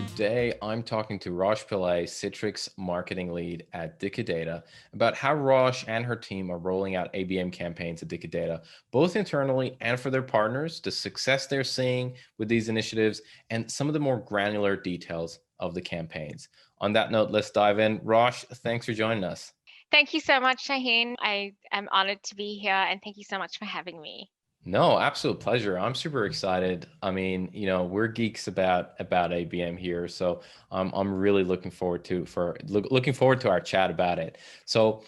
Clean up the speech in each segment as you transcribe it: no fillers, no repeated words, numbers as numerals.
Today, I'm talking to Rosh Pillay, Citrix Marketing Lead at Data, about how Rosh and her team are rolling out ABM campaigns at Data, both internally and for their partners, the success they're seeing with these initiatives, and some of the more granular details of the campaigns. On that note, let's dive in. Rosh, thanks for joining us. Thank you so much, Shahin. I am honored to be here, and thank you so much for having me. No, absolute pleasure. I'm super excited. I mean, we're geeks about ABM here, so I'm really looking forward looking forward to our chat about it. So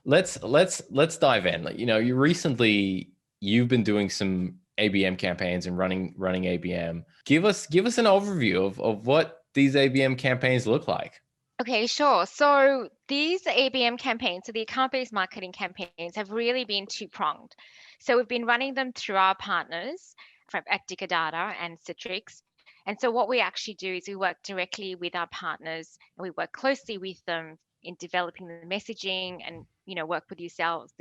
let's dive in. You've been doing some ABM campaigns and running ABM. Give us an overview of what these ABM campaigns look like. Okay, sure. So these ABM campaigns, so the account-based marketing campaigns, have really been two-pronged. So we've been running them through our partners at Data and Citrix. And so what we actually do is we work directly with our partners and we work closely with them in developing the messaging and work with yourselves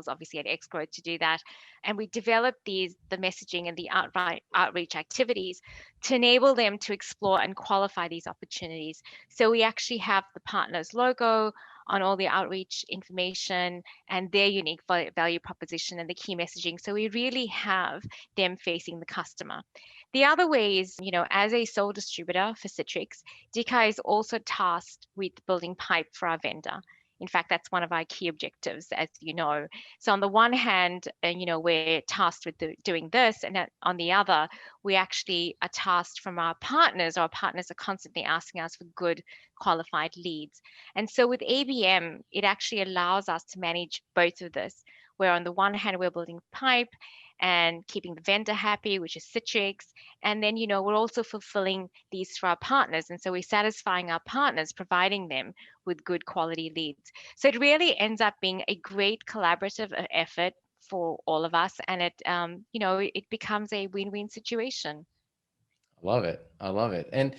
obviously at xGrowth to do that. And we develop the messaging and the outreach activities to enable them to explore and qualify these opportunities. So we actually have the partner's logo on all the outreach information and their unique value proposition and the key messaging. So we really have them facing the customer. The other way is, as a sole distributor for Citrix, DK is also tasked with building pipe for our vendor. In fact, that's one of our key objectives, as you know. So on the one hand, we're tasked with doing this, and on the other, we actually are tasked from our partners. Our partners are constantly asking us for good qualified leads. And so with ABM, it actually allows us to manage both of this, where on the one hand, we're building pipe and keeping the vendor happy, which is Citrix. And then, we're also fulfilling these for our partners. And so we're satisfying our partners, providing them with good quality leads. So it really ends up being a great collaborative effort for all of us. And it becomes a win-win situation. I love it. I love it. And,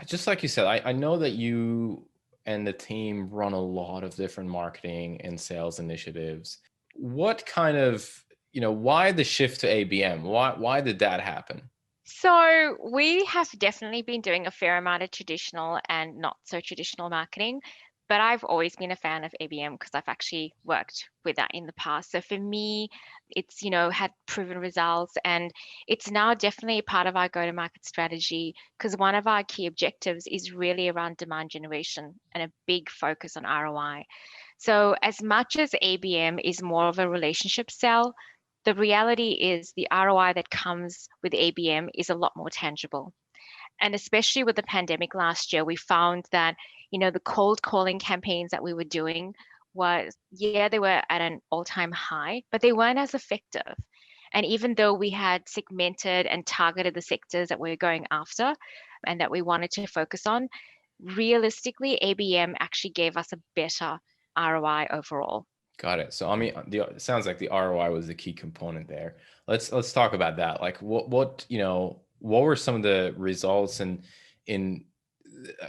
just like you said, I know that you and the team run a lot of different marketing and sales initiatives. What kind of, why the shift to ABM? Why did that happen? So we have definitely been doing a fair amount of traditional and not so traditional marketing, but I've always been a fan of ABM because I've actually worked with that in the past. So for me, it's, had proven results and it's now definitely a part of our go-to-market strategy because one of our key objectives is really around demand generation and a big focus on ROI. So as much as ABM is more of a relationship sell, the reality is the ROI that comes with ABM is a lot more tangible. And especially with the pandemic last year, we found that, the cold calling campaigns that we were doing they were at an all-time high, but they weren't as effective. And even though we had segmented and targeted the sectors that we were going after and that we wanted to focus on, realistically, ABM actually gave us a better ROI overall. Got it. So, I mean, it sounds like the ROI was the key component there. Let's talk about that. Like what were some of the results in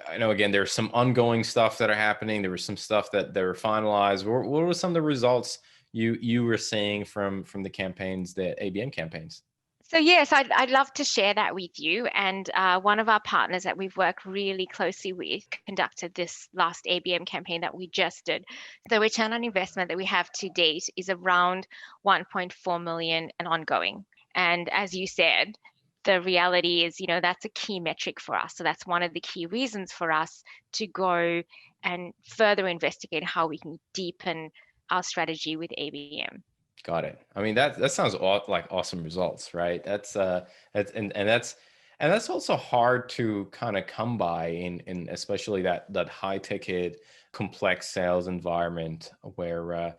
I know again there's some ongoing stuff that are happening. There was some stuff that were finalized. What were some of the results you were seeing from the campaigns, the ABM campaigns? So yes, I'd love to share that with you. And one of our partners that we've worked really closely with conducted this last ABM campaign that we just did. The return on investment that we have to date is around 1.4 million and ongoing. And as you said, the reality is, that's a key metric for us. So that's one of the key reasons for us to go and further investigate how we can deepen our strategy with ABM. Got it. I mean, that sounds like awesome results, right? That's also hard to kind of come by in especially that high ticket, complex sales environment where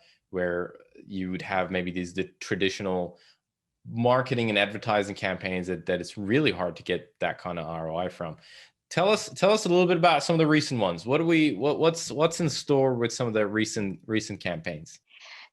you would have maybe the traditional marketing and advertising campaigns that it's really hard to get that kind of ROI from. Tell us a little bit about some of the recent ones. What's in store with some of the recent campaigns?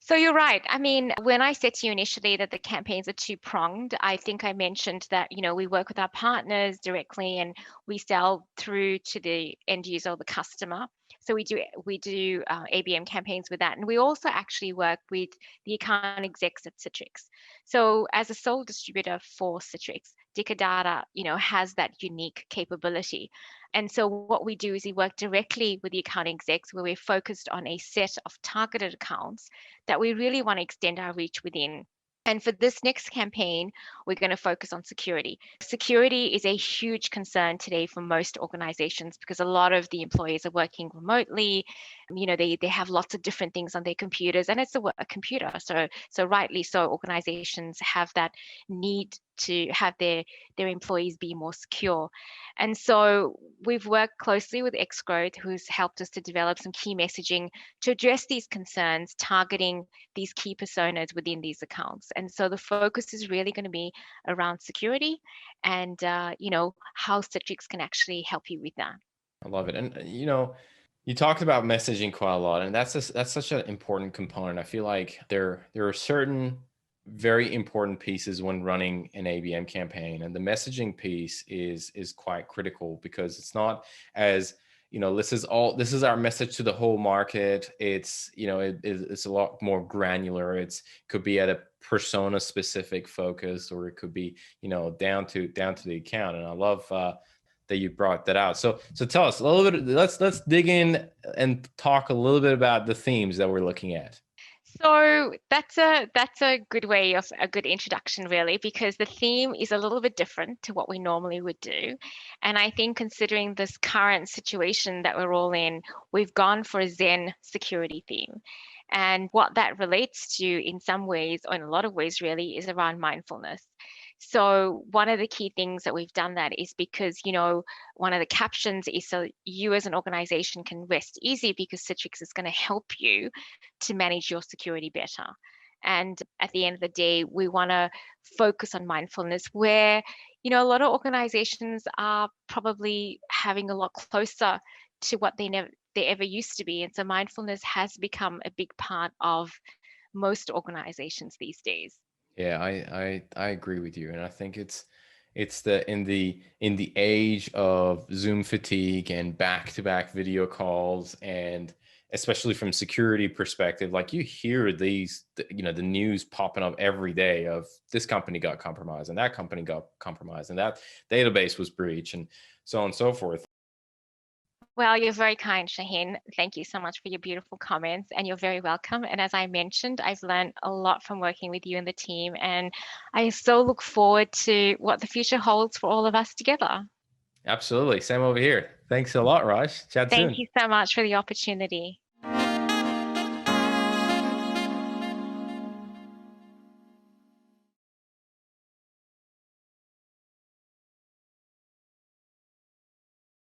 So you're right. I mean, when I said to you initially that the campaigns are two-pronged, I think I mentioned that, we work with our partners directly and we sell through to the end user or the customer. So we do ABM campaigns with that, and we also actually work with the account execs at Citrix. So as a sole distributor for Citrix, Dicker Data, has that unique capability. And so what we do is we work directly with the account execs where we're focused on a set of targeted accounts that we really want to extend our reach within. And for this next campaign, we're going to focus on security. Security is a huge concern today for most organizations because a lot of the employees are working remotely. They have lots of different things on their computers, and it's a computer. So rightly so, organizations have that need to have their employees be more secure. And so we've worked closely with xGrowth, who's helped us to develop some key messaging to address these concerns, targeting these key personas within these accounts. And so the focus is really going to be around security and, how Citrix can actually help you with that. I love it. And you talked about messaging quite a lot, and that's such an important component. I feel like there are certain very important pieces when running an ABM campaign, and the messaging piece is quite critical because it's not as this is our message to the whole market. It's it's a lot more granular. It's could be at a persona specific focus, or it could be down to the account. And I love that you brought that out. So tell us a little bit. Let's dig in and talk a little bit about the themes that we're looking at. So that's a good way of a good introduction, really, because the theme is a little bit different to what we normally would do. And I think considering this current situation that we're all in, we've gone for a Zen security theme. And what that relates to in some ways, or in a lot of ways really, is around mindfulness. So one of the key things that we've done that is because, one of the captions is so you as an organization can rest easy because Citrix is going to help you to manage your security better. And at the end of the day, we want to focus on mindfulness where, a lot of organizations are probably having a lot closer to what they ever used to be. And so mindfulness has become a big part of most organizations these days. Yeah, I agree with you, and I think it's the in the age of Zoom fatigue and back to back video calls, and especially from security perspective, like you hear the news popping up every day of this company got compromised and that company got compromised and that database was breached and so on and so forth. Well, you're very kind, Shahin. Thank you so much for your beautiful comments, and you're very welcome. And as I mentioned, I've learned a lot from working with you and the team, and I so look forward to what the future holds for all of us together. Absolutely, same over here. Thanks a lot, Raj. Chat Thank soon. you so much for the opportunity.